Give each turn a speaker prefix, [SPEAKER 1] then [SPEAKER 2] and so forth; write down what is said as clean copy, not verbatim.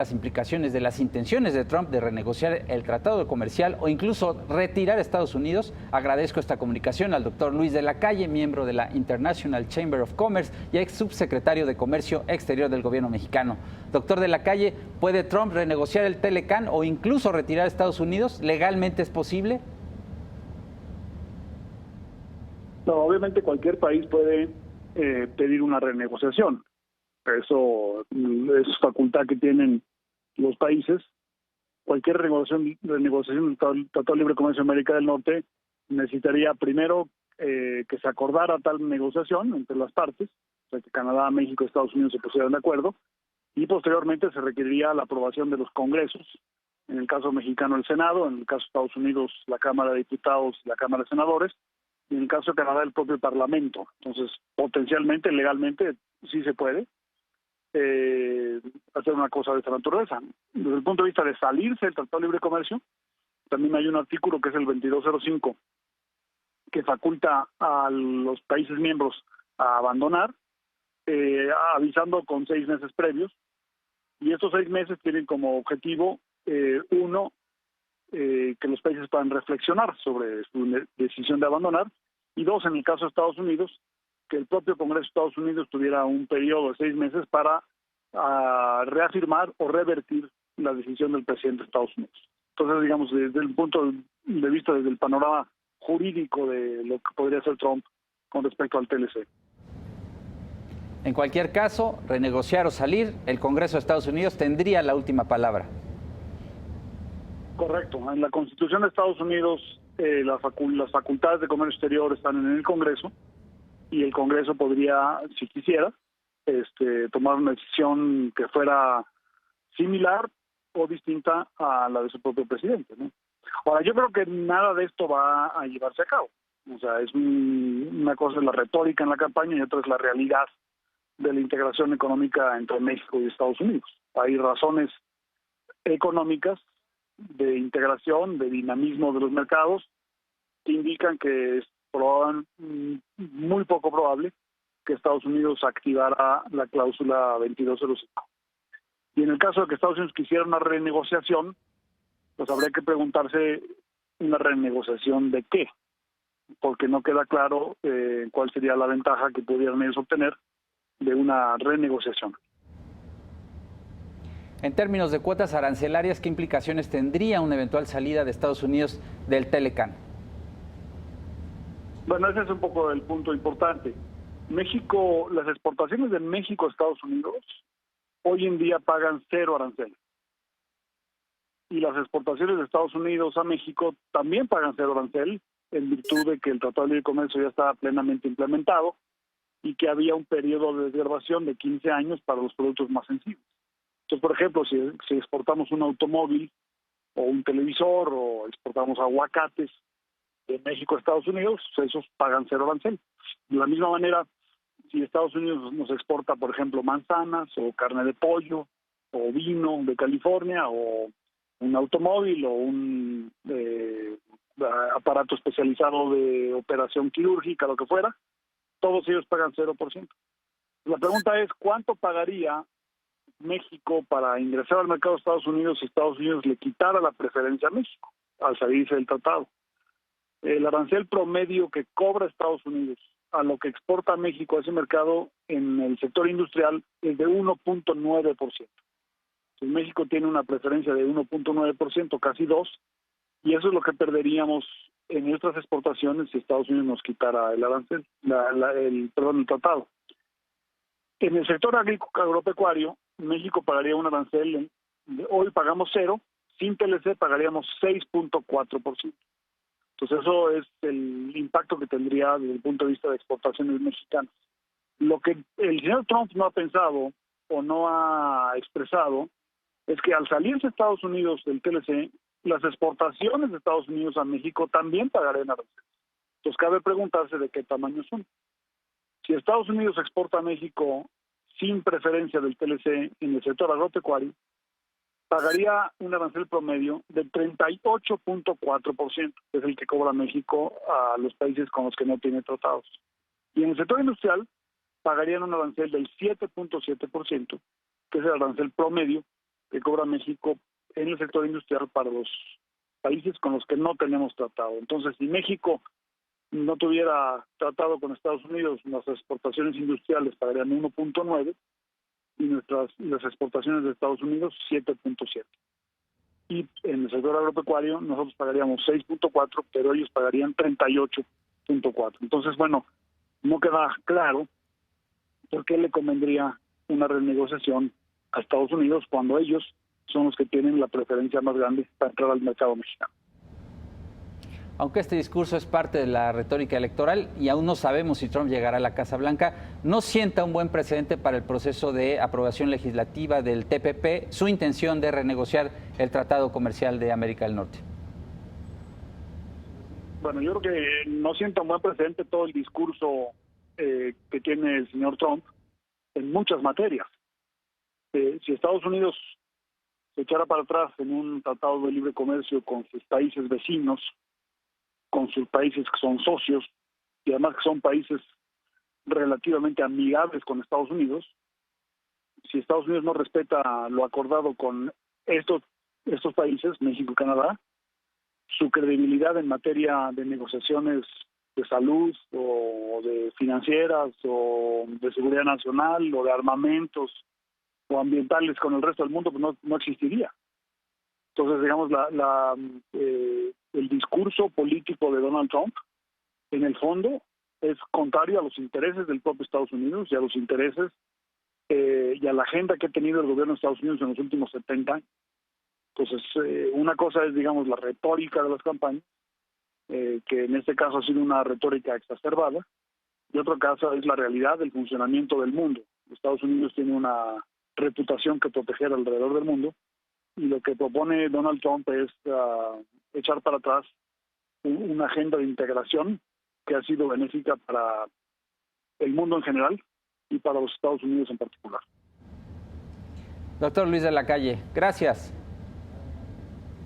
[SPEAKER 1] las implicaciones de las intenciones de Trump de renegociar el tratado comercial o incluso retirar a Estados Unidos. Agradezco esta comunicación al doctor Luis de la Calle, miembro de la International Chamber of Commerce y ex subsecretario de Comercio Exterior del gobierno mexicano. Doctor de la Calle, ¿puede Trump renegociar el Telecan o incluso retirar a Estados Unidos? ¿Legalmente es posible?
[SPEAKER 2] No, obviamente cualquier país puede pedir una renegociación. Eso es facultad que tienen los países. Cualquier renegociación del Tratado de Libre Comercio de América del Norte necesitaría primero que se acordara tal negociación entre las partes, o sea, que Canadá, México y Estados Unidos se pusieran de acuerdo, y posteriormente se requeriría la aprobación de los congresos, en el caso mexicano el Senado, en el caso de Estados Unidos la Cámara de Diputados y la Cámara de Senadores, y en el caso de Canadá el propio Parlamento. Entonces, potencialmente, legalmente, sí se puede hacer una cosa de esta naturaleza. Desde el punto de vista de salirse del Tratado de Libre Comercio, también hay un artículo que es el 2205, que faculta a los países miembros a abandonar, avisando con 6 meses previos, y estos 6 meses tienen como objetivo, uno, que los países puedan reflexionar sobre su decisión de abandonar, y dos, en el caso de Estados Unidos, que el propio Congreso de Estados Unidos tuviera un periodo de 6 meses para reafirmar o revertir la decisión del presidente de Estados Unidos. Entonces, digamos, desde el punto de vista, desde el panorama jurídico de lo que podría hacer Trump con respecto al TLC.
[SPEAKER 1] En cualquier caso, renegociar o salir, el Congreso de Estados Unidos tendría la última palabra.
[SPEAKER 2] Correcto. En la Constitución de Estados Unidos, las facultades de comercio exterior están en el Congreso, y el Congreso podría, si quisiera, tomar una decisión que fuera similar o distinta a la de su propio presidente, ¿no? Ahora, yo creo que nada de esto va a llevarse a cabo. O sea, es una cosa es la retórica en la campaña y otra es la realidad de la integración económica entre México y Estados Unidos. Hay razones económicas de integración, de dinamismo de los mercados, que indican que es muy poco probable que Estados Unidos activara la cláusula 2205. Y en el caso de que Estados Unidos quisiera una renegociación, pues habría que preguntarse una renegociación de qué, porque no queda claro cuál sería la ventaja que pudieran ellos obtener de una renegociación.
[SPEAKER 1] En términos de cuotas arancelarias, ¿qué implicaciones tendría una eventual salida de Estados Unidos del Telecan?
[SPEAKER 2] Bueno, ese es un poco el punto importante. México, las exportaciones de México a Estados Unidos hoy en día pagan 0 arancel. Y las exportaciones de Estados Unidos a México también pagan 0 arancel, en virtud de que el Tratado de Libre Comercio ya estaba plenamente implementado y que había un periodo de desgravación de 15 años para los productos más sensibles. Entonces, por ejemplo, si exportamos un automóvil o un televisor o exportamos aguacates de México a Estados Unidos, esos pagan 0 arancel. De la misma manera, si Estados Unidos nos exporta, por ejemplo, manzanas o carne de pollo o vino de California o un automóvil o un aparato especializado de operación quirúrgica, lo que fuera, todos ellos pagan 0%. La pregunta es, ¿cuánto pagaría México para ingresar al mercado de Estados Unidos si Estados Unidos le quitara la preferencia a México al salirse del tratado? El arancel promedio que cobra Estados Unidos a lo que exporta México a ese mercado en el sector industrial es de 1.9%. Entonces, México tiene una preferencia de 1.9%, casi 2%, y eso es lo que perderíamos en nuestras exportaciones si Estados Unidos nos quitara el arancel, el tratado. En el sector agropecuario, México pagaría un arancel, hoy pagamos 0%, sin TLC pagaríamos 6.4%. Entonces eso es el impacto que tendría desde el punto de vista de exportaciones mexicanas. Lo que el señor Trump no ha pensado o no ha expresado es que al salirse Estados Unidos del TLC, las exportaciones de Estados Unidos a México también pagarían aranceles. Entonces cabe preguntarse de qué tamaño son. Si Estados Unidos exporta a México sin preferencia del TLC en el sector agropecuario, pagaría un arancel promedio del 38.4%, que es el que cobra México a los países con los que no tiene tratados. Y en el sector industrial pagarían un arancel del 7.7%, que es el arancel promedio que cobra México en el sector industrial para los países con los que no tenemos tratado. Entonces, si México no tuviera tratado con Estados Unidos, nuestras exportaciones industriales pagarían 1.9 y las exportaciones de Estados Unidos 7.7. Y en el sector agropecuario nosotros pagaríamos 6.4, pero ellos pagarían 38.4. Entonces, bueno, no queda claro por qué le convendría una renegociación a Estados Unidos cuando ellos son los que tienen la preferencia más grande para entrar al mercado mexicano.
[SPEAKER 1] Aunque este discurso es parte de la retórica electoral y aún no sabemos si Trump llegará a la Casa Blanca, no sienta un buen precedente para el proceso de aprobación legislativa del TPP su intención de renegociar el Tratado Comercial de América del Norte.
[SPEAKER 2] Bueno, yo creo que no sienta un buen precedente todo el discurso que tiene el señor Trump en muchas materias. Si Estados Unidos se echara para atrás en un tratado de libre comercio con sus países vecinos, con sus países que son socios y además que son países relativamente amigables con Estados Unidos, si Estados Unidos no respeta lo acordado con estos países, México y Canadá, su credibilidad en materia de negociaciones de salud o de financieras o de seguridad nacional o de armamentos o ambientales con el resto del mundo pues no existiría. Entonces, digamos, el discurso político de Donald Trump, en el fondo, es contrario a los intereses del propio Estados Unidos y a los intereses y a la agenda que ha tenido el gobierno de Estados Unidos en los últimos 70 años. Entonces, una cosa es, digamos, la retórica de las campañas, que en este caso ha sido una retórica exacerbada, y otra cosa es la realidad del funcionamiento del mundo. Estados Unidos tiene una reputación que proteger alrededor del mundo, y lo que propone Donald Trump es echar para atrás una agenda de integración que ha sido benéfica para el mundo en general y para los Estados Unidos en particular.
[SPEAKER 1] Doctor Luis de la Calle, gracias.